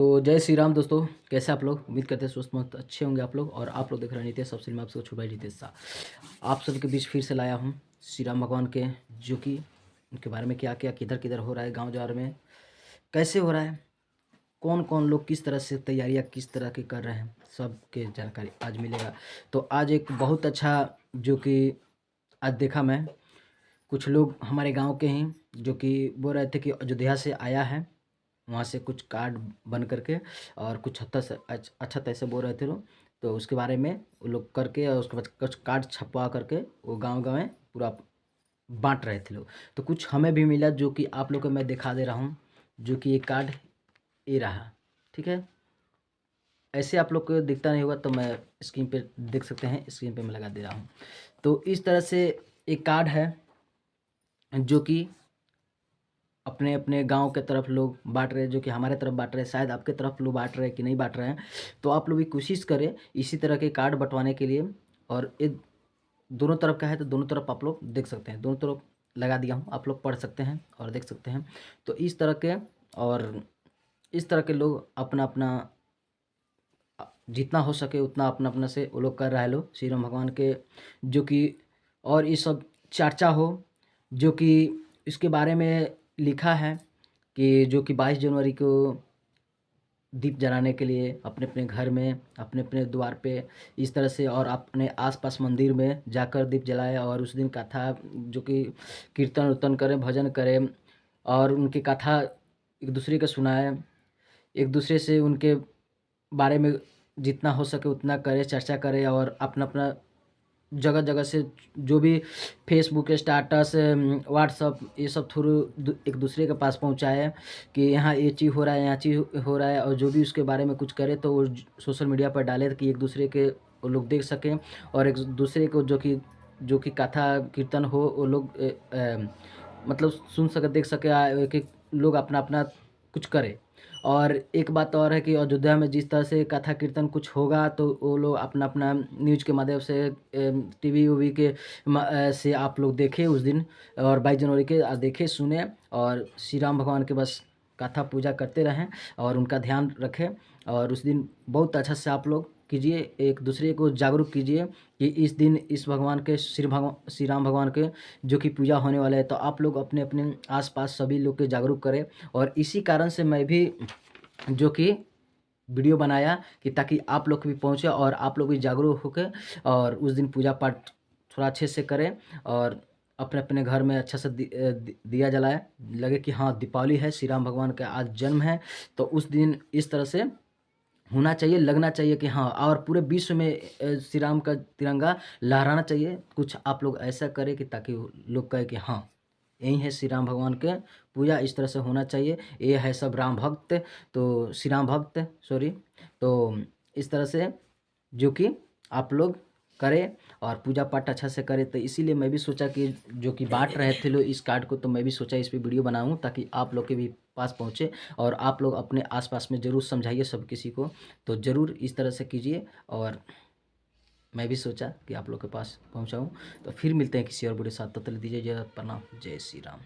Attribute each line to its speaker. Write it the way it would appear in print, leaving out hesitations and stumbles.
Speaker 1: तो जय श्री राम दोस्तों, कैसे आप लोग? उम्मीद करते हैं स्वस्थ मस्त अच्छे होंगे आप लोग। और आप लोग देख रहे हैं नितेश सबसे मैं आपसे छोटा भाई नितेश शाह आप सबके बीच फिर से लाया हूँ श्री राम भगवान के, जो कि उनके बारे में क्या क्या किधर किधर हो रहा है, गांव जवार में कैसे हो रहा है, कौन कौन लोग किस तरह से तैयारियां किस तरह की कर रहे हैं, सब के जानकारी आज मिलेगा। तो आज एक बहुत अच्छा जो कि आज देखा मैं, कुछ लोग हमारे गांव के हैं जो कि बोल रहे थे कि अयोध्या से आया है, वहाँ से कुछ कार्ड बन करके और कुछ हद से अच्छा तैसे बोल रहे थे लोग। तो उसके बारे में वो लोग करके और उसके बाद कुछ कार्ड छपवा करके वो गांव-गांव में पूरा बांट रहे थे लोग। तो कुछ हमें भी मिला जो कि आप लोग को मैं दिखा दे रहा हूँ, जो कि ये कार्ड ये रहा। ठीक है, ऐसे आप लोग को दिखता नहीं होगा तो मैं स्क्रीन पे देख सकते हैं, स्क्रीन पे मैं लगा दे रहा हूँ। तो इस तरह से एक कार्ड है जो कि अपने अपने गांव के तरफ लोग बांट रहे हैं, जो कि हमारे तरफ बांट रहे हैं, शायद आपके तरफ लोग बांट रहे हैं कि नहीं बांट रहे हैं। तो आप लोग भी कोशिश करें इसी तरह के कार्ड बंटवाने के लिए। और ये दोनों तरफ का है तो दोनों तरफ आप लोग देख सकते हैं, दोनों तरफ लगा दिया हूँ, आप लोग पढ़ सकते हैं और देख सकते हैं। तो इस तरह के और इस तरह के लोग अपना अपना जितना हो सके उतना अपना अपना से वो लोग कर रहा है लोग श्री राम भगवान के, जो कि और ये सब चर्चा हो, जो कि इसके बारे में लिखा है कि जो कि 22 जनवरी को दीप जलाने के लिए अपने अपने घर में अपने अपने द्वार पे इस तरह से और अपने आसपास मंदिर में जाकर दीप जलाए और उस दिन कथा जो कि कीर्तन उर्तन करें, भजन करें और उनकी कथा एक दूसरे को सुनाए, एक दूसरे से उनके बारे में जितना हो सके उतना करे, चर्चा करे और अपना अपना जगह जगह से जो भी फेसबुक स्टेटस व्हाट्सअप ये सब थ्रू एक दूसरे के पास पहुंचाए कि यहाँ ये चीज़ हो रहा है, यहाँ चीज़ हो रहा है, और जो भी उसके बारे में कुछ करे तो वो सोशल मीडिया पर डाले कि एक दूसरे के वो लोग देख सकें और एक दूसरे को जो कि कथा कीर्तन हो वो लोग मतलब सुन सके, देख सके, एक एक लोग अपना अपना कुछ करे। और एक बात और है कि अयोध्या में जिस तरह से कथा कीर्तन कुछ होगा तो वो लोग अपना अपना न्यूज़ के माध्यम से टीवी उवी के से आप लोग देखें उस दिन और 22 जनवरी के देखें सुने और श्री राम भगवान के बस कथा पूजा करते रहें और उनका ध्यान रखें। और उस दिन बहुत अच्छा से आप लोग कीजिए, एक दूसरे को जागरूक कीजिए कि इस दिन इस भगवान के श्री राम भगवान के जो कि पूजा होने वाला है। तो आप लोग अपने अपने आसपास सभी लोग के जागरूक करें। और इसी कारण से मैं भी जो कि वीडियो बनाया कि ताकि आप लोग भी पहुँचे और आप लोग भी जागरूक होकर और उस दिन पूजा पाठ थोड़ा अच्छे से करें और अपने अपने घर में अच्छा से दिया जलाए, लगे कि हाँ दीपावली है, श्री राम भगवान का आज जन्म है। तो उस दिन इस तरह से होना चाहिए, लगना चाहिए कि हाँ, और पूरे विश्व में श्री राम का तिरंगा लहराना चाहिए। कुछ आप लोग ऐसा करें कि ताकि लोग कहे कि हाँ यही है श्री राम भगवान के पूजा, इस तरह से होना चाहिए। ये है सब राम भक्त, तो श्री राम भक्त सॉरी। तो इस तरह से जो कि आप लोग करें और पूजा पाठ अच्छा से करें। तो इसीलिए मैं भी सोचा कि जो कि बांट रहे थे लोग इस कार्ड को, तो मैं भी सोचा इस पे वीडियो बनाऊं ताकि आप लोग के भी पास पहुंचे और आप लोग अपने आसपास में ज़रूर समझाइए सब किसी को। तो ज़रूर इस तरह से कीजिए और मैं भी सोचा कि आप लोग के पास पहुंचाऊं। तो फिर मिलते हैं किसी और वीडियो के साथ, तब तक दीजिए इजाज़त, प्रणाम, जय श्री राम।